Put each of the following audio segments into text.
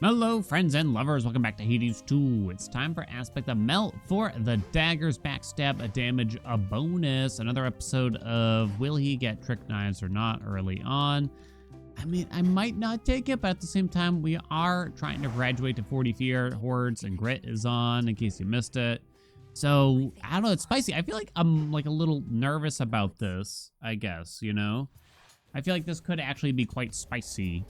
Hello, friends and lovers. Welcome back to Hades 2. It's time for Aspect of Mel for the Daggers backstab a damage a bonus. Another episode of will he get trick knives or not early on. I mean, I might not take it, but at the same time, we are trying to graduate to 40 fear. Hordes and Grit is on, in case you missed it. So, I don't know, it's spicy. I feel like I'm like a little nervous about this, I guess, you know? I feel like this could actually be quite spicy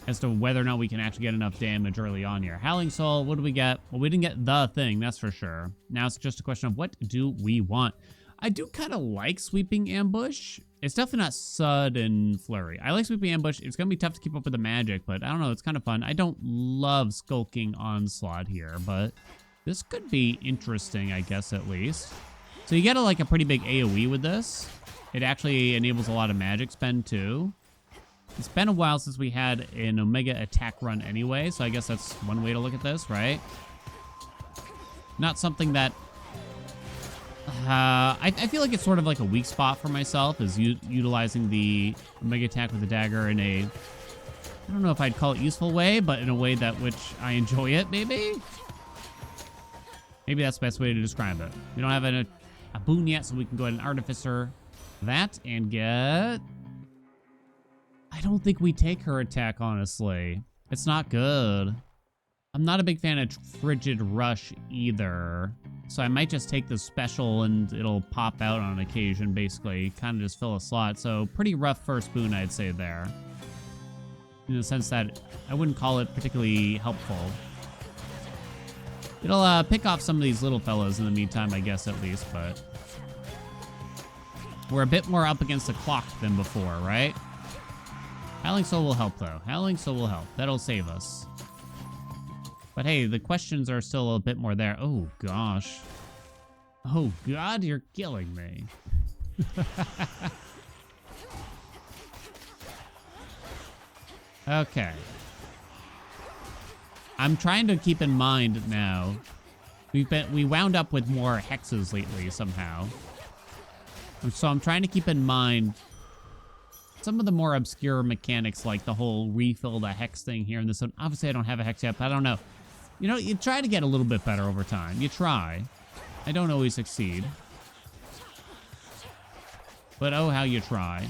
as to whether or not we can actually get enough damage early on here. Howling Soul, what do we get? Well, we didn't get the thing, that's for sure. Now it's just a question of what do we want? I do kind of like Sweeping Ambush. It's definitely not Sud and Flurry. I like Sweeping Ambush. It's going to be tough to keep up with the magic, but I don't know, it's kind of fun. I don't love Skulking Onslaught here, but this could be interesting, I guess, at least. So you get like a pretty big AoE with this. It actually enables a lot of magic spend too. It's been a while since we had an Omega attack run anyway, so I guess that's one way to look at this, right? Not something that... I feel like it's sort of like a weak spot for myself, is utilizing the Omega attack with the dagger in a... I don't know if I'd call it useful way, but in a way that which I enjoy it, maybe? Maybe that's the best way to describe it. We don't have a boon yet, so we can go ahead and Artificer that and get... I don't think we take her attack, honestly. It's not good. I'm not a big fan of Frigid Rush either. So I might just take the special and it'll pop out on occasion, basically. Kind of just fill a slot. So pretty rough first boon, I'd say there. In the sense that I wouldn't call it particularly helpful. It'll pick off some of these little fellas in the meantime, I guess, at least, but... we're a bit more up against the clock than before, right? Howling Soul will help, though. Howling Soul will help. That'll save us. But hey, the questions are still a bit more there. Oh, gosh. Oh, God, you're killing me. Okay. I'm trying to keep in mind now. We wound up with more hexes lately, somehow. So I'm trying to keep in mind some of the more obscure mechanics, like the whole refill the hex thing here in this one. Obviously, I don't have a hex yet, but I don't know. You know, you try to get a little bit better over time. You try. I don't always succeed. But oh, how you try.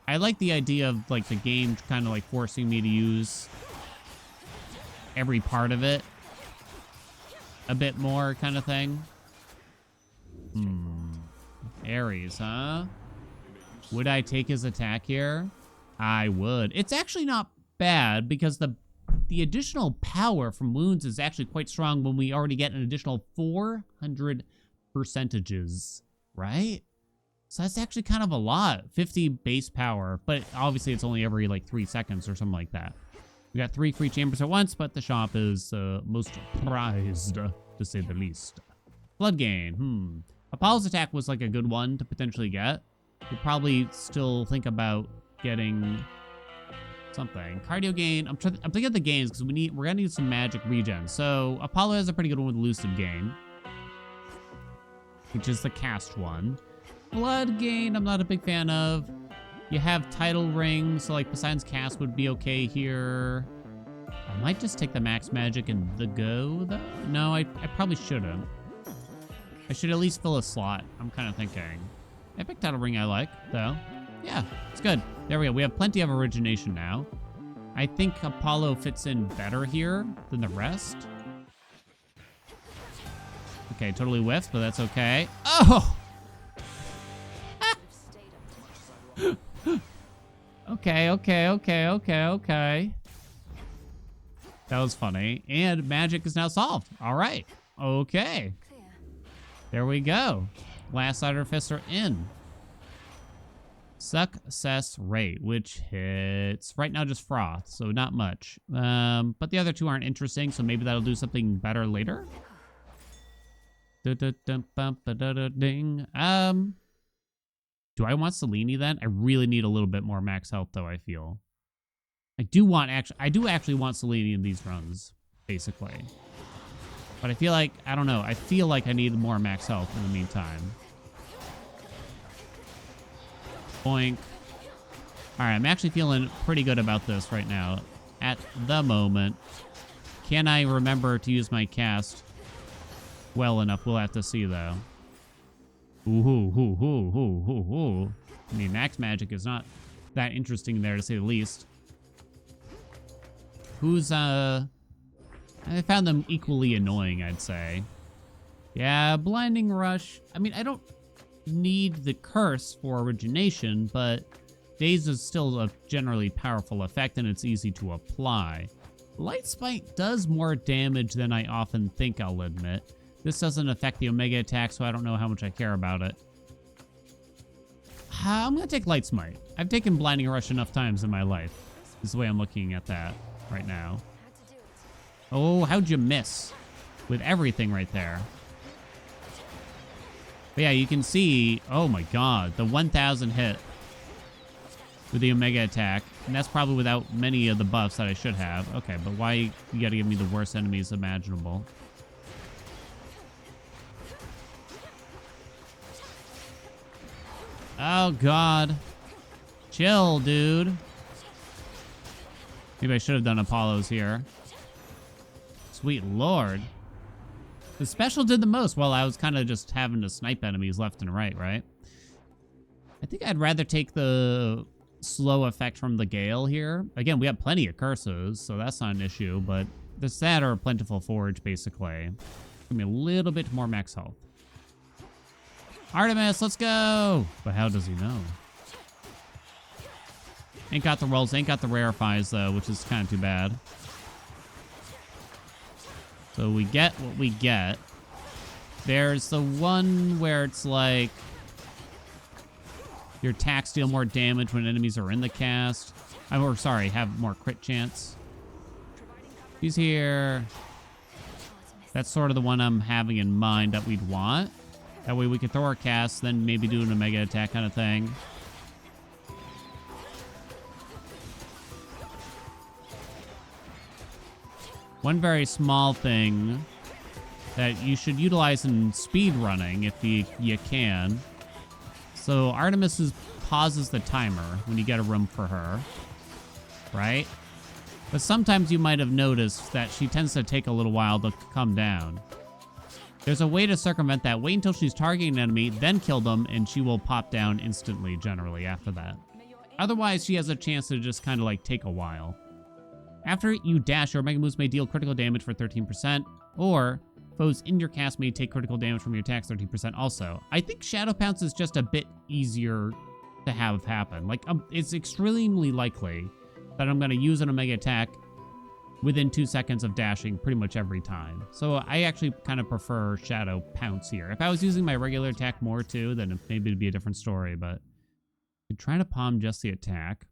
I like the idea of, like, the game kind of, like, forcing me to use every part of it a bit more kind of thing. Ares, huh? Would I take his attack here? I would. It's actually not bad because the additional power from wounds is actually quite strong when we already get an additional 400 percentages, right? So that's actually kind of a lot. 50 base power, but obviously it's only every like 3 seconds or something like that. We got 3 free chambers at once, but the shop is most prized, to say the least. Blood gain, Apollo's attack was like a good one to potentially get. We'll probably still think about getting something. Cardio gain. I'm thinking of the gains because we're gonna need some magic regen. So Apollo has a pretty good one with Lucid gain, which is the cast one. Blood gain, I'm not a big fan of. You have title ring, so like Poseidon's cast would be okay here. I might just take the max magic and the go though. No, I probably shouldn't. I should at least fill a slot. I'm kind of thinking. Epic title ring I like, though. Yeah, it's good. There we go. We have plenty of origination now. I think Apollo fits in better here than the rest. Okay, totally whiffed, but that's okay. Oh! Okay. That was funny. And magic is now solved. All right. Okay. There we go. Last Artificer in. Success rate, which hits right now just Froth, so not much. But the other two aren't interesting, so maybe that'll do something better later. Do I want Selene then? I really need a little bit more max health though, I feel. I do actually want Selene in these runs, basically. But I feel like, I don't know, I feel like I need more max health in the meantime. Boink. All right, I'm actually feeling pretty good about this right now. At the moment. Can I remember to use my cast well enough? We'll have to see, though. Ooh. I mean, max magic is not that interesting there, to say the least. I found them equally annoying, I'd say. Yeah, Blinding Rush. I mean, I don't need the curse for origination, but Daze is still a generally powerful effect, and it's easy to apply. Light Spite does more damage than I often think, I'll admit. This doesn't affect the Omega attack, so I don't know how much I care about it. I'm going to take Light Smite. I've taken Blinding Rush enough times in my life. This is the way I'm looking at that right now. Oh, how'd you miss? With everything right there. But yeah, you can see, oh my god, the 1000 hit with the Omega attack. And that's probably without many of the buffs that I should have. Okay, but why you gotta give me the worst enemies imaginable? Oh god. Chill, dude. Maybe I should have done Apollos here. Sweet lord. The special did the most while I was kind of just having to snipe enemies left and right, right? I think I'd rather take the slow effect from the Gale here. Again, we have plenty of curses, so that's not an issue, but this that or a Plentiful Forge, basically. Give me a little bit more max health. Artemis, let's go! But how does he know? Ain't got the rolls, ain't got the rarefies, though, which is kind of too bad. So we get what we get. There's the one where it's like your attacks deal more damage when enemies are in the cast. Or sorry, have more crit chance. He's here. That's sort of the one I'm having in mind that we'd want. That way we could throw our cast, then maybe do an Omega attack kind of thing. One very small thing that you should utilize in speed running if you can. So Artemis pauses the timer when you get a room for her, right? But sometimes you might have noticed that she tends to take a little while to come down. There's a way to circumvent that. Wait until she's targeting an enemy, then kill them, and she will pop down instantly, generally, after that. Otherwise, she has a chance to just kind of like take a while. After you dash, your Omega moves may deal critical damage for 13%, or foes in your cast may take critical damage from your attacks 13% also. I think Shadow Pounce is just a bit easier to have happen. Like, it's extremely likely that I'm going to use an Omega attack within 2 seconds of dashing pretty much every time. So I actually kind of prefer Shadow Pounce here. If I was using my regular attack more too, then maybe it'd be a different story, but I'm trying to palm just the attack.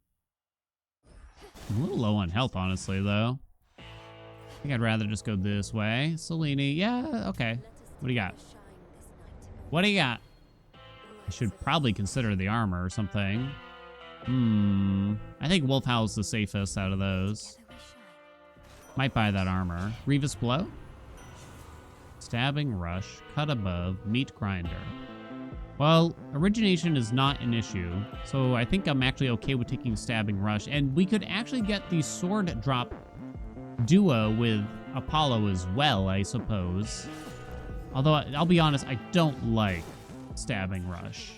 I'm a little low on health, honestly, though. I think I'd rather just go this way. Selene, yeah, okay. What do you got? What do you got? I should probably consider the armor or something. I think Wolf Howl's the safest out of those. Might buy that armor. Grievous Blow? Stabbing Rush. Cut Above. Meat Grinder. Well, origination is not an issue, so I think I'm actually okay with taking Stabbing Rush. And we could actually get the Sword Drop duo with Apollo as well, I suppose. Although, I'll be honest, I don't like Stabbing Rush.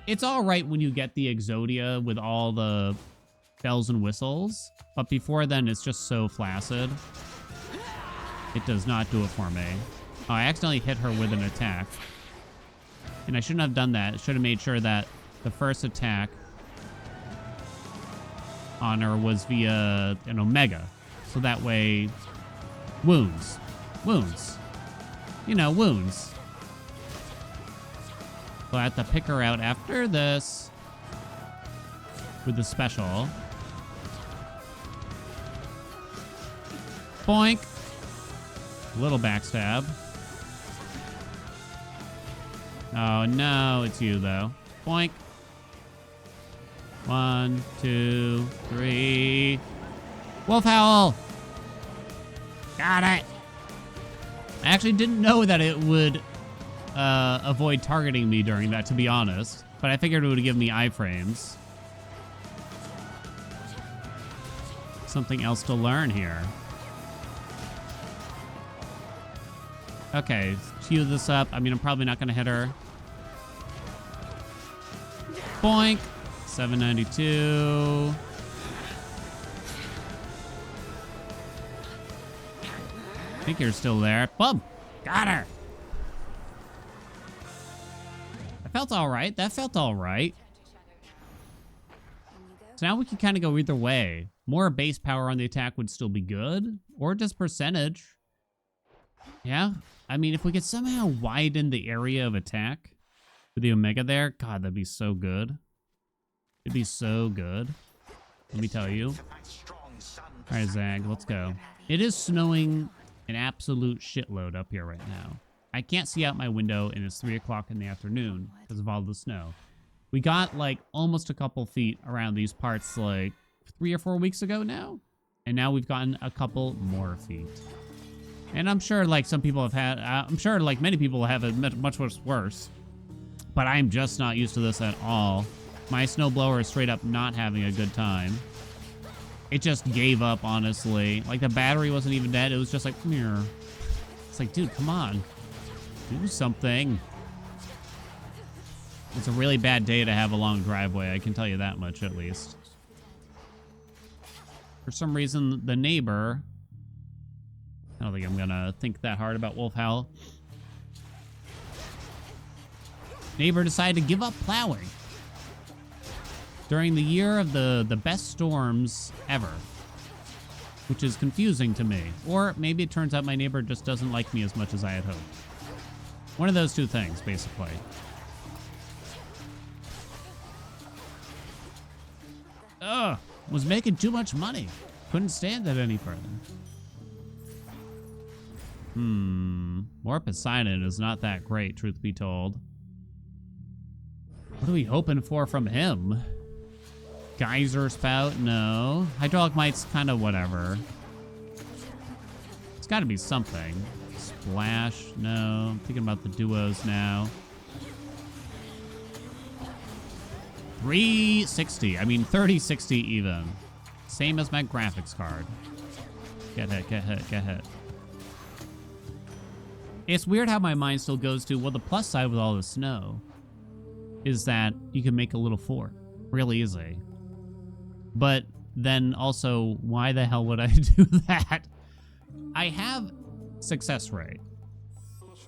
It's alright when you get the Exodia with all the bells and whistles, but before then, it's just so flaccid. It does not do it for me. Oh, I accidentally hit her with an attack. And I shouldn't have done that. I should have made sure that the first attack on her was via an Omega. So that way, wounds. Wounds. You know, wounds. So I have to pick her out after this with the special. Boink. Little backstab. Oh, no, it's you, though. Boink. 1, 2, 3. Wolf Howl! Got it! I actually didn't know that it would avoid targeting me during that, to be honest. But I figured it would give me iframes. Something else to learn here. Okay, let's cue this up. I mean, I'm probably not going to hit her. Boink. 792. I think you're still there. Boom. Got her. That felt all right. That felt all right. So now we can kind of go either way. More base power on the attack would still be good, or just percentage. Yeah, I mean, if we could somehow widen the area of attack with the Omega there, God, that'd be so good. It'd be so good. Let me tell you. All right, Zag, let's go. It is snowing an absolute shitload up here right now. I can't see out my window, and it's 3 o'clock in the afternoon because of all the snow. We got like almost a couple feet around these parts like 3 or 4 weeks ago now. And now we've gotten a couple more feet. And I'm sure like some people have had, I'm sure like many people have it much worse. But I'm just not used to this at all. My snowblower is straight up not having a good time. It just gave up, honestly. Like the battery wasn't even dead. It was just like, Meow. It's like, dude, come on. Do something. It's a really bad day to have a long driveway. I can tell you that much, at least. For some reason, the neighbor... I don't think I'm gonna think that hard about Wolf Howl. Neighbor decided to give up plowing during the year of the best storms ever, which is confusing to me. Or maybe it turns out my neighbor just doesn't like me as much as I had hoped. One of those two things, basically. Ugh, was making too much money. Couldn't stand it any further. More Poseidon is not that great, truth be told. What are we hoping for from him? Geyser spout? No. Hydraulic mite's kind of whatever. It's got to be something. Splash? No. I'm thinking about the duos now. 360. I mean, 3060 even. Same as my graphics card. Get hit, get hit, get hit. It's weird how my mind still goes to, well, the plus side with all the snow is that you can make a little fort real easy. But then also, why the hell would I do that? I have success rate.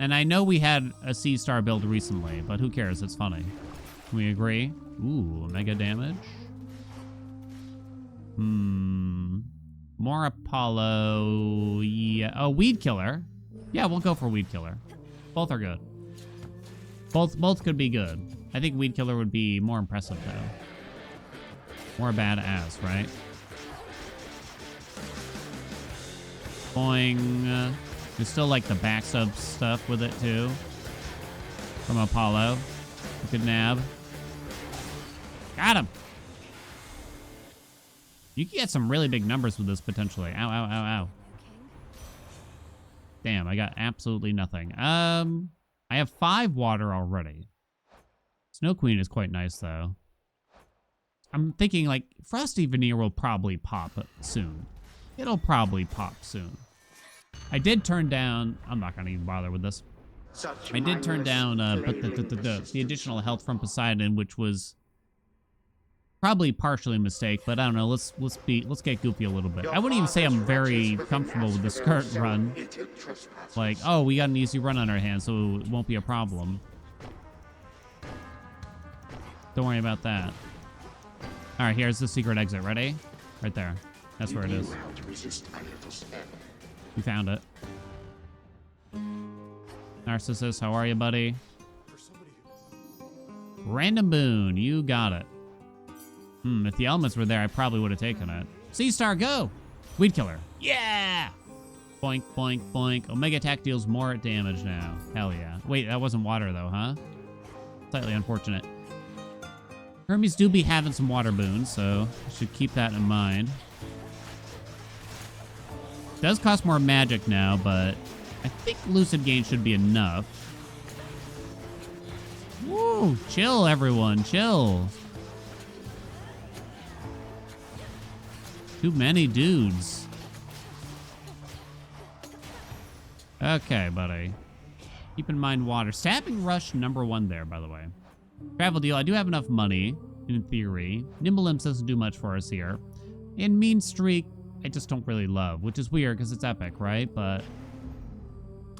And I know we had a C-star build recently, but who cares? It's funny. Can we agree? Ooh, mega damage. More Apollo. Yeah. Oh, Weed Killer. Yeah, we'll go for Weed Killer. Both are good. Both could be good. I think Weed Killer would be more impressive, though. More badass, right? Boing. You still like the backsub stuff with it, too. From Apollo. Good nab. Got him! You can get some really big numbers with this, potentially. Ow, ow, ow, ow. Damn, I got absolutely nothing. I have 5 water already. Snow Queen is quite nice, though. I'm thinking, like, Frosty Veneer will probably pop soon. It'll probably pop soon. I did turn down... I'm not going to even bother with this. I did turn down the additional health from Poseidon, which was probably partially a mistake, but I don't know. Let's get goofy a little bit. I wouldn't even say I'm very comfortable with this current run. Like, oh, we got an easy run on our hands, so it won't be a problem. Don't worry about that. All right, here's the secret exit. Ready? Right there. That's where it is. You found it. Narcissus, how are you, buddy? Random boon, you got it. If the elements were there, I probably would have taken it. C-Star, go! Weed Killer. Yeah! Boink, boink, boink. Omega attack deals more damage now. Hell yeah. Wait, that wasn't water, though, huh? Slightly unfortunate. Hermes do be having some water boons, so I should keep that in mind. Does cost more magic now, but I think Lucid Gain should be enough. Woo! Chill, everyone. Chill. Too many dudes. Okay, buddy. Keep in mind water. Stabbing rush #1 there, by the way. Travel deal. I do have enough money, in theory. Nimble Limbs doesn't do much for us here. And mean streak, I just don't really love, which is weird because it's epic, right? But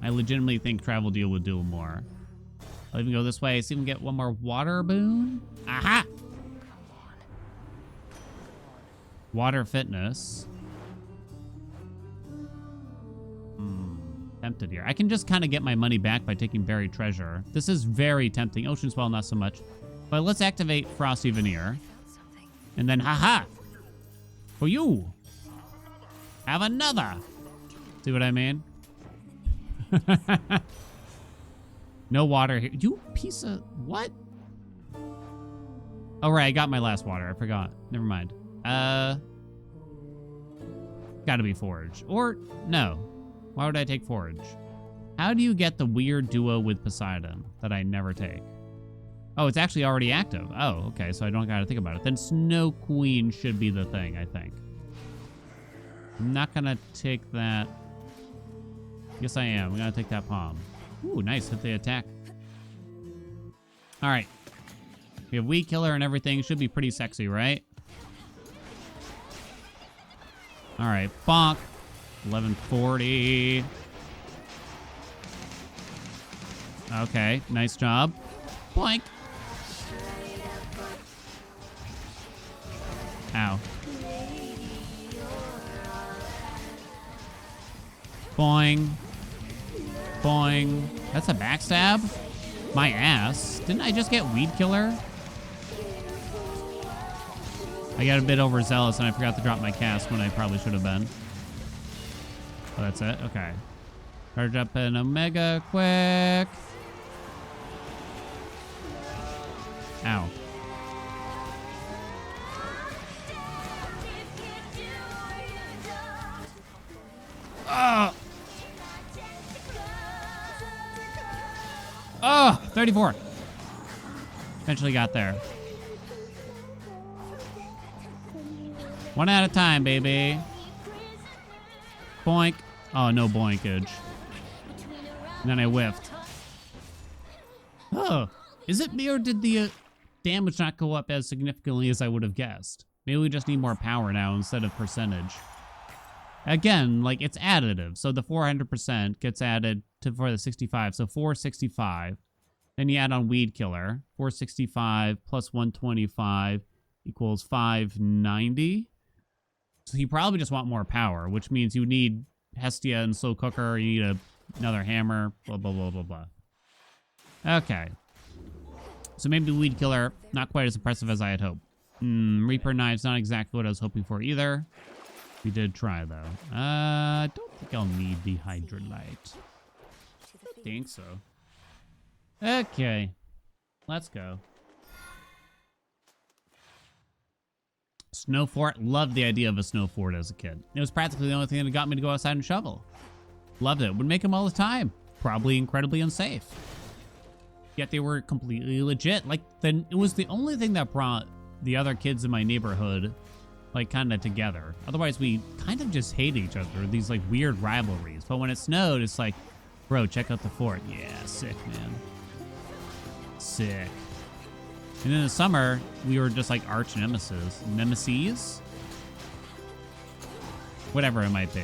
I legitimately think travel deal would do more. I'll even go this way. See if we can get one more water boon. Aha! Water fitness. Tempted here. I can just kind of get my money back by taking buried treasure. This is very tempting. Ocean Swell, not so much. But let's activate Frosty Veneer. And then, haha! For you! Have another! See what I mean? No water here. You piece of... What? Oh, right. I got my last water. I forgot. Never mind. Gotta be Forge. Or, no. Why would I take Forge? How do you get the weird duo with Poseidon that I never take? Oh, it's actually already active. Oh, okay. So I don't gotta think about it. Then Snow Queen should be the thing, I think. I'm not gonna take that. Yes, I am. I'm gonna take that palm. Ooh, nice. Hit the attack. All right. We have Weed Killer and everything. Should be pretty sexy, right? All right. Bonk. 1140. Okay. Nice job. Boink. Ow. Boing. Boing. That's a backstab? My ass. Didn't I just get Weed Killer? I got a bit overzealous and I forgot to drop my cast when I probably should have been. Oh, that's it? Okay. Charge up an Omega quick. Ow. Oh! Oh, 34. Eventually got there. One at a time, baby. Boink. Oh, no boinkage. And then I whiffed. Oh, is it me or did the damage not go up as significantly as I would have guessed? Maybe we just need more power now instead of percentage. Again, like, it's additive. So the 400% gets added for the 65. So 465. Then you add on Weed Killer. 465 plus 125 equals 590. So you probably just want more power, which means you need Hestia and Slow Cooker. You need another hammer. Blah, blah, blah, blah, blah. Okay. So maybe Weed Killer, not quite as impressive as I had hoped. Reaper Knife's not exactly what I was hoping for either. We did try, though. I don't think I'll need the Hydrolite. I think so. Okay. Let's go. Snow fort. Loved the idea of a snow fort as a kid. It was practically the only thing that got me to go outside and shovel. Loved it. Would make them all the time. Probably incredibly unsafe. Yet they were completely legit. Like, it was the only thing that brought the other kids in my neighborhood, like, kind of together. Otherwise, we kind of just hate each other. These, like, weird rivalries. But when it snowed, it's like, bro, check out the fort. Yeah, sick, man. Sick. And in the summer, we were just like arch nemesis. Nemesis? Whatever it might be.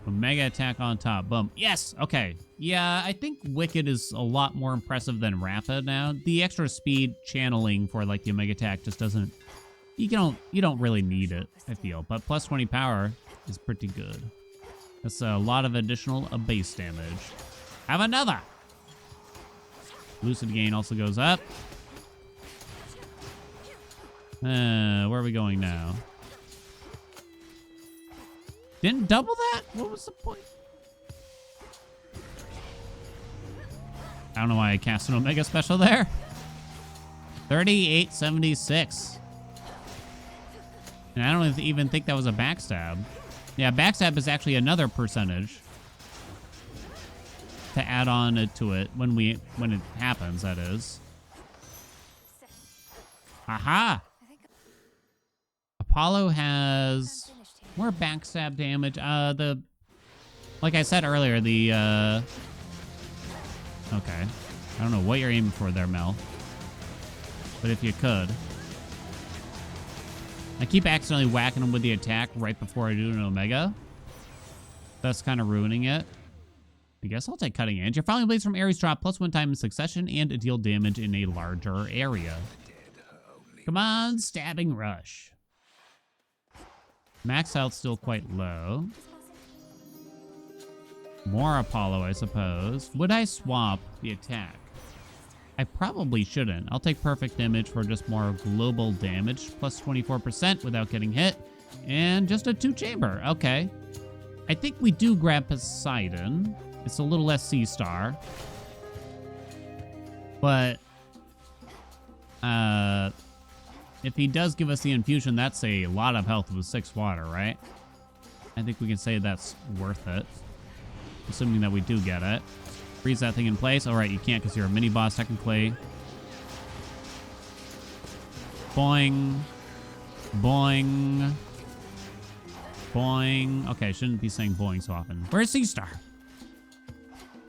Omega attack on top. Boom. Yes! Okay. Yeah, I think Wicked is a lot more impressive than Rapid now. The extra speed channeling for like the Omega attack just doesn't... You don't really need it, I feel. But plus 20 power is pretty good. That's a lot of additional base damage. Have another! Lucid gain also goes up. Where are we going now? Didn't double that? What was the point? I don't know why I cast an Omega special there. 3876. And I don't even think that was a backstab. Yeah, backstab is actually another percentage to add on to it when it happens, that is. Aha! Apollo has More backstab damage. Like I said earlier, the, okay. I don't know what you're aiming for there, Mel. But if you could. I keep accidentally whacking him with the attack right before I do an Omega. That's kind of ruining it. I guess I'll take Cutting Edge. Your Filing Blades from Ares drop +1 time in succession and deal damage in a larger area. Come on, Stabbing Rush. Max health still quite low. More Apollo, I suppose. Would I swap the attack? I probably shouldn't. I'll take Perfect Image for just more global damage, +24% without getting hit. And just a 2-chamber. Okay. I think we do grab Poseidon. It's a little less C-star. But if he does give us the infusion, that's a lot of health with 6 water, right? I think we can say that's worth it. Assuming that we do get it. Freeze that thing in place. All right, you can't because you're a mini-boss technically. Boing. Boing. Boing. Okay, shouldn't be saying boing so often. Where's C-star?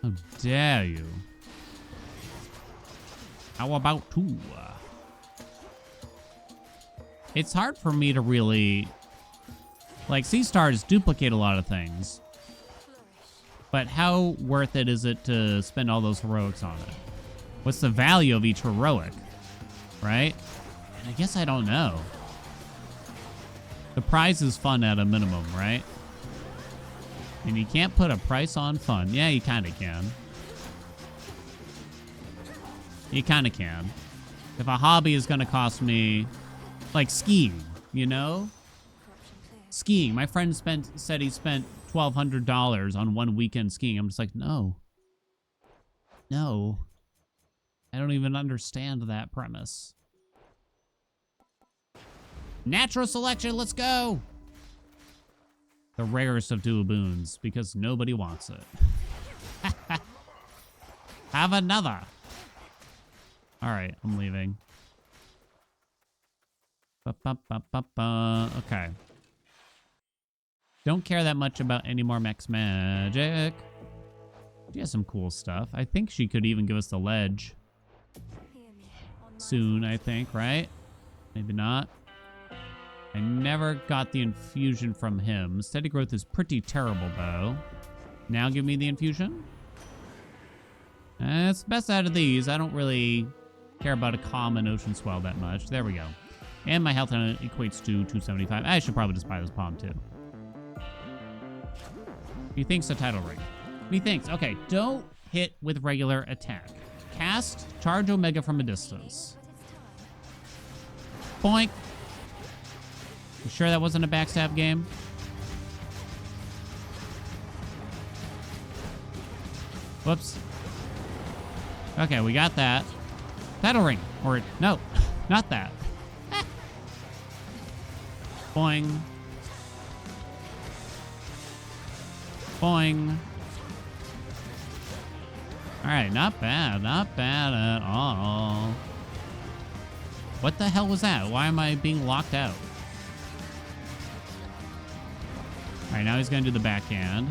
How dare you? How about 2? It's hard for me to really... Like, C-stars duplicate a lot of things. But how worth it is it to spend all those heroics on it? What's the value of each heroic? Right? And I guess I don't know. The prize is fun at a minimum, right? And you can't put a price on fun. Yeah, you kind of can. You kind of can. If a hobby is going to cost me... Like skiing, you know? Skiing. My friend said he spent $1,200 on one weekend skiing. I'm just like, no. No. I don't even understand that premise. Natural selection, let's go! The rarest of dual boons, because nobody wants it. Have another. Alright, I'm leaving. Okay. Don't care that much about any more max magic. She has some cool stuff. I think she could even give us the ledge. Soon, I think, right? Maybe not. I never got the infusion from him. Steady growth is pretty terrible, though. Now give me the infusion. It's the best out of these. I don't really care about a common ocean swell that much. There we go. And my health equates to 275. I should probably just buy this palm, too. Methinks a title ring. Methinks. Okay, don't hit with regular attack. Cast, charge Omega from a distance. Boink. You sure that wasn't a backstab game? Whoops. Okay, we got that. Title ring. Or, no, not that. Boing. Boing. Alright, not bad. Not bad at all. What the hell was that? Why am I being locked out? Alright, now he's gonna do the backhand.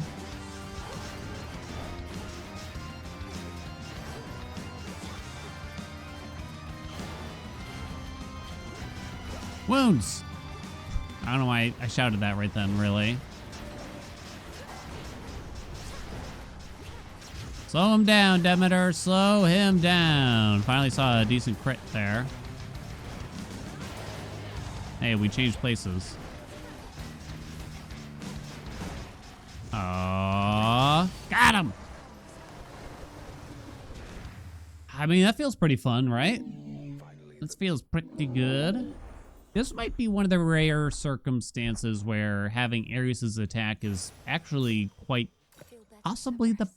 Wounds! I don't know why I shouted that right then, really. Slow him down, Demeter. Slow him down. Finally saw a decent crit there. Hey, we changed places. Aww. Got him! I mean, that feels pretty fun, right? This feels pretty good. This might be one of the rare circumstances where having Ares' attack is actually quite possibly the...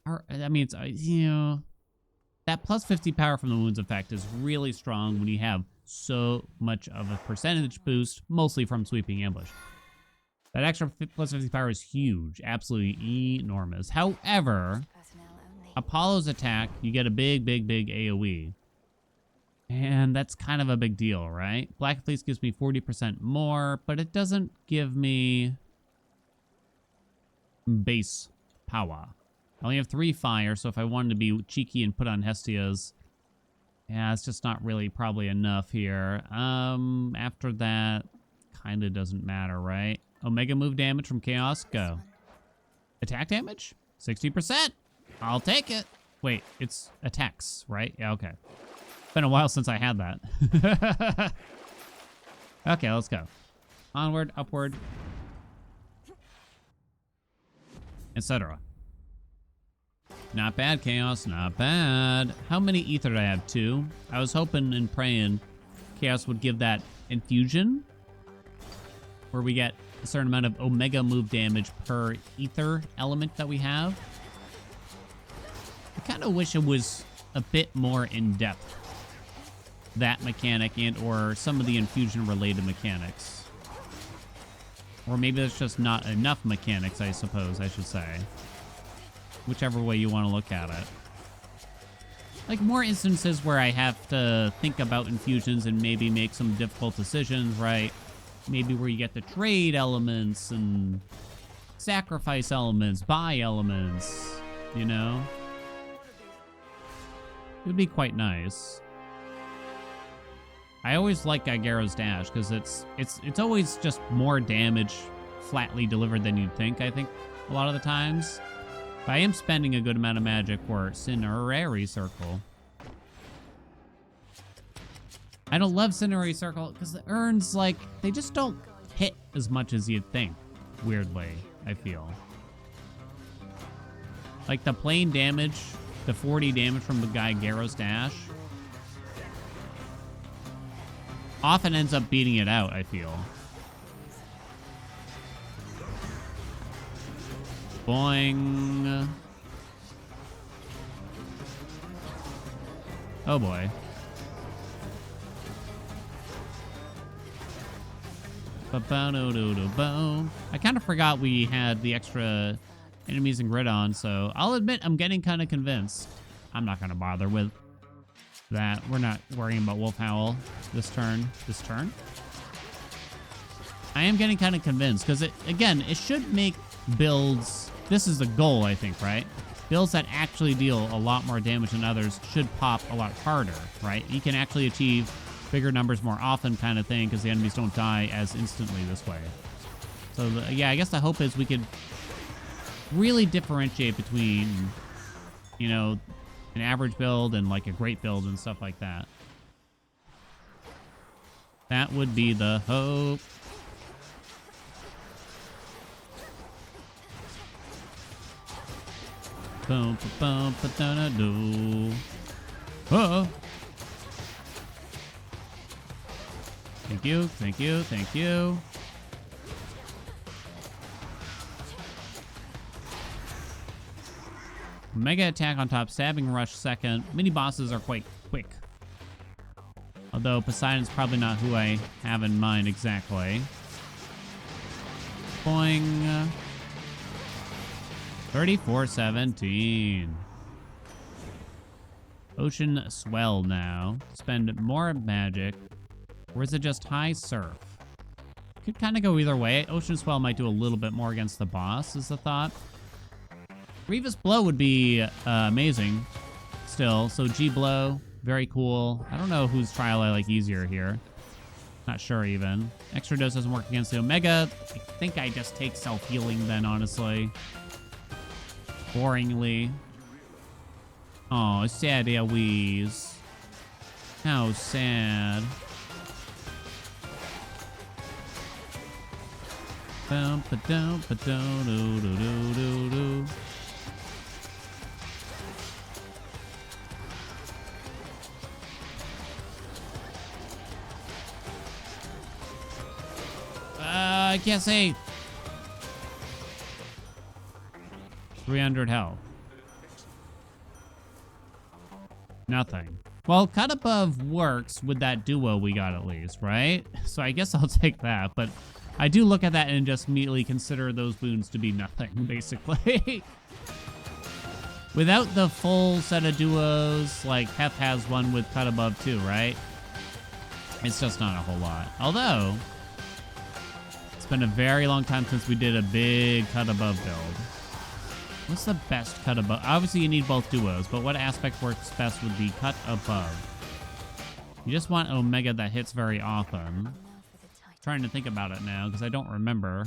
I mean, it's, you know, that plus 50 power from the wounds effect is really strong when you have so much of a percentage boost, mostly from sweeping ambush. That extra plus 50 power is huge, absolutely enormous. However, Apollo's attack, you get a big AoE. And that's kind of a big deal, right? Black at least gives me 40% more, but it doesn't give me base power. I only have 3 fire, so if I wanted to be cheeky and put on Hestia's, yeah, it's just not really probably enough here. After that, kind of doesn't matter, right? Omega move damage from Chaos, go. Attack damage? 60%. I'll take it. Wait, it's attacks, right? Yeah, okay. Been a while since I had that. Okay, let's go. Onward, upward, etc. Not bad, Chaos, not bad. How many ether did I have? 2? I was hoping and praying Chaos would give that infusion, where we get a certain amount of Omega move damage per ether element that we have. I kind of wish it was a bit more in-depth, that mechanic and or some of the infusion-related mechanics. Or maybe there's just not enough mechanics, I suppose I should say. Whichever way you want to look at it. Like, more instances where I have to think about infusions and maybe make some difficult decisions, right? Maybe where you get the trade elements and sacrifice elements, buy elements, you know? It would be quite nice. I always like Gygero's Dash because it's always just more damage flatly delivered than you'd think, I think, a lot of the times. But I am spending a good amount of magic for Cinerary Circle. I don't love Cinerary Circle because the urns, like, they just don't hit as much as you'd think, weirdly, I feel. Like, the plain damage, the 40 damage from the Gygero's Dash, often ends up beating it out, I feel. Boing. Oh boy. I kind of forgot we had the extra enemies in grid on, so I'll admit I'm getting kind of convinced. I'm not going to bother with that. We're not worrying about Wolf Howl this turn. This turn? I am getting kind of convinced because, again, it should make builds... This is the goal, I think, right? Builds that actually deal a lot more damage than others should pop a lot harder, right? You can actually achieve bigger numbers more often kind of thing because the enemies don't die as instantly this way. So, yeah, I guess the hope is we could really differentiate between, you know, an average build and, like, a great build and stuff like that. That would be the hope. Boom, boom, ba-da-da-do. Oh. Thank you, thank you, thank you. Mega attack on top, stabbing rush second. Mini bosses are quite quick. Although Poseidon's probably not who I have in mind exactly. Boing. 34-17. Ocean Swell now. Spend more magic. Or is it just high surf? Could kind of go either way. Ocean Swell might do a little bit more against the boss, is the thought. Grievous Blow would be amazing still. So G Blow, very cool. I don't know whose trial I like easier here. Not sure even. Extra dose doesn't work against the Omega. I think I just take self-healing then, honestly. Boringly. Oh, sad Eloise. How sad. Bum, ba-dum, ba-dum, do, do, do, do, do. I can't say. 300 health. Nothing. Well, cut above works with that duo we got at least, right? So I guess I'll take that, but I do look at that and just immediately consider those boons to be nothing, basically. Without the full set of duos, like Hef has one with cut above too, right? It's just not a whole lot. Although, it's been a very long time since we did a big cut above build. What's the best cut above? Obviously, you need both duos, but what aspect works best with the cut above? You just want Omega that hits very often. I'm trying to think about it now, because I don't remember.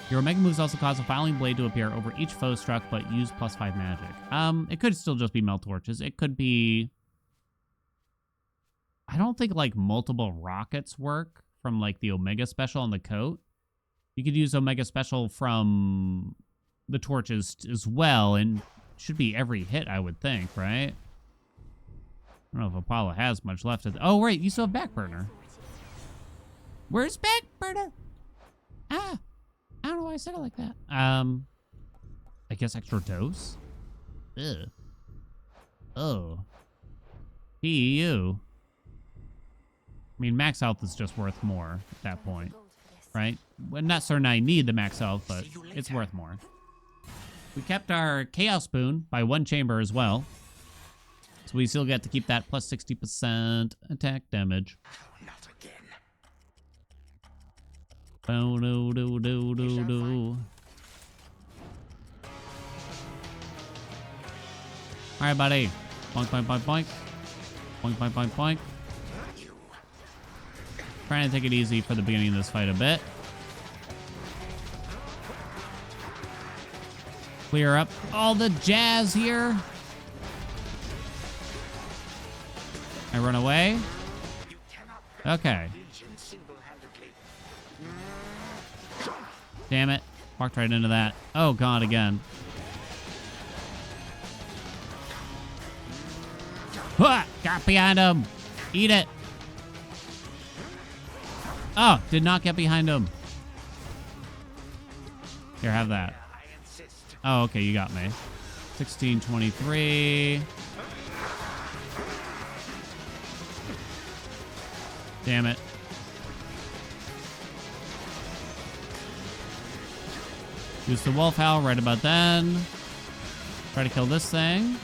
Your Omega moves also cause a filing blade to appear over each foe struck, but use +5 magic. It could still just be melt torches. It could be... I don't think, like, multiple rockets work from, like, the Omega special on the coat. You could use Omega special from the torches as well, and should be every hit, I would think, right? I don't know if Apollo has much left of oh, wait, you still have Backburner. Where's Backburner? Ah, I don't know why I said it like that. I guess extra dose? Ugh. Oh. PU. I mean, max health is just worth more at that point, right? Well, not certain I need the max health, but it's worth more. We kept our Chaos Boon by 1 chamber as well. So we still get to keep that plus 60% attack damage. Not again. Oh, do, do, do, do, do. All right, buddy. Boink, boink, boink, boink. Boink, boink, boink, boink. Trying to take it easy for the beginning of this fight a bit. Clear up all the jazz here. I run away. Okay. Damn it. Walked right into that. Oh, God, again. Huh! Got behind him. Eat it. Oh, did not get behind him. Here, have that. Oh, okay, you got me. 1623. Damn it. Use the wolf howl right about then. Try to kill this thing.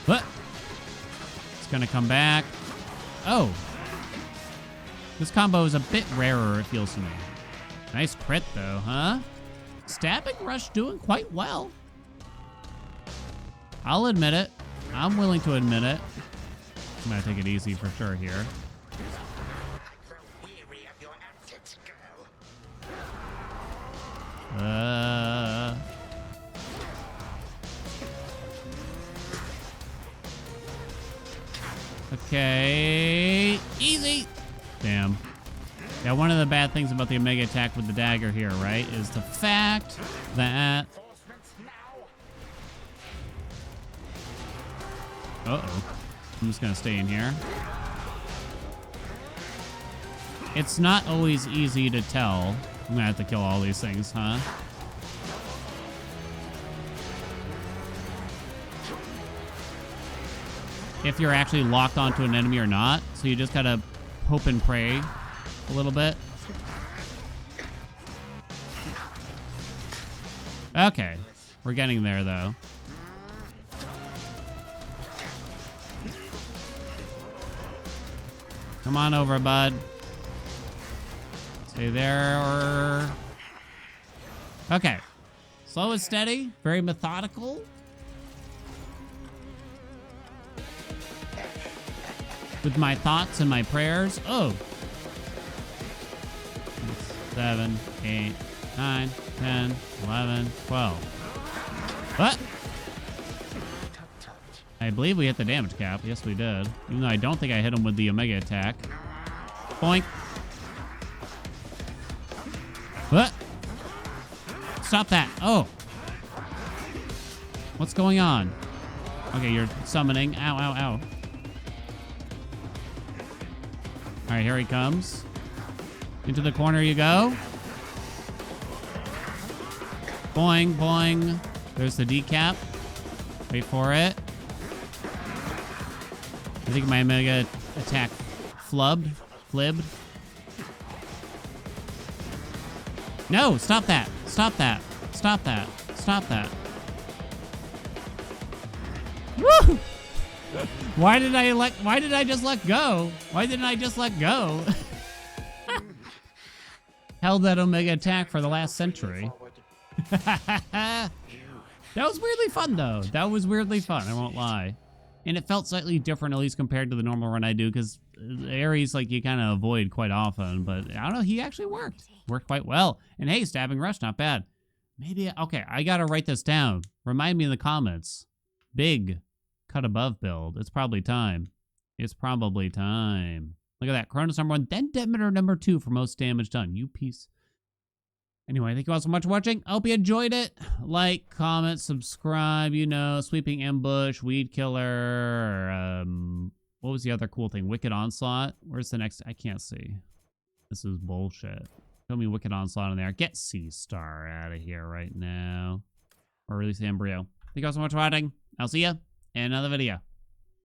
What? It's gonna come back. Oh. This combo is a bit rarer, it feels to me. Nice crit, though, huh? Stabbing Rush doing quite well. I'll admit it. I'm willing to admit it. I'm gonna take it easy for sure here. Okay. Easy. Damn. Yeah, one of the bad things about the Omega attack with the dagger here, right, is the fact that... Uh-oh. I'm just gonna stay in here. It's not always easy to tell. I'm gonna have to kill all these things, huh? If you're actually locked onto an enemy or not. So you just gotta hope and pray a little bit. Okay. We're getting there, though. Come on over, bud. Stay there. Okay. Slow and steady. Very methodical. With my thoughts and my prayers. Oh. 7, 8, 9, 10, 11, 12. What? I believe we hit the damage cap. Yes, we did. Even though I don't think I hit him with the Omega attack. Boink. What? Stop that. Oh. What's going on? Okay, you're summoning. Ow, ow, ow. All right, here he comes. Into the corner you go. Boing, boing. There's the decap. Wait for it. I think my Omega attack flibbed. No, stop that. Stop that. Stop that. Stop that. Woo! Why did I just let go? Why didn't I just let go? Held that Omega attack for the last century. That was weirdly fun, though. That was weirdly fun, I won't lie. And it felt slightly different, at least compared to the normal run I do, because Ares, like, you kind of avoid quite often. But, I don't know, he actually worked. Worked quite well. And, hey, stabbing rush, not bad. Maybe, okay, I gotta write this down. Remind me in the comments. Big cut above build. It's probably time. It's probably time. Look at that. Chronos #1, then Demeter #2 for most damage done. You piece. Anyway, thank you all so much for watching. I hope you enjoyed it. Like, comment, subscribe, you know, Sweeping Ambush, Weed Killer, what was the other cool thing? Wicked Onslaught? Where's the next? I can't see. This is bullshit. Show me Wicked Onslaught in there. Get C-Star out of here right now. Or release the Embryo. Thank you all so much for watching. I'll see ya in another video.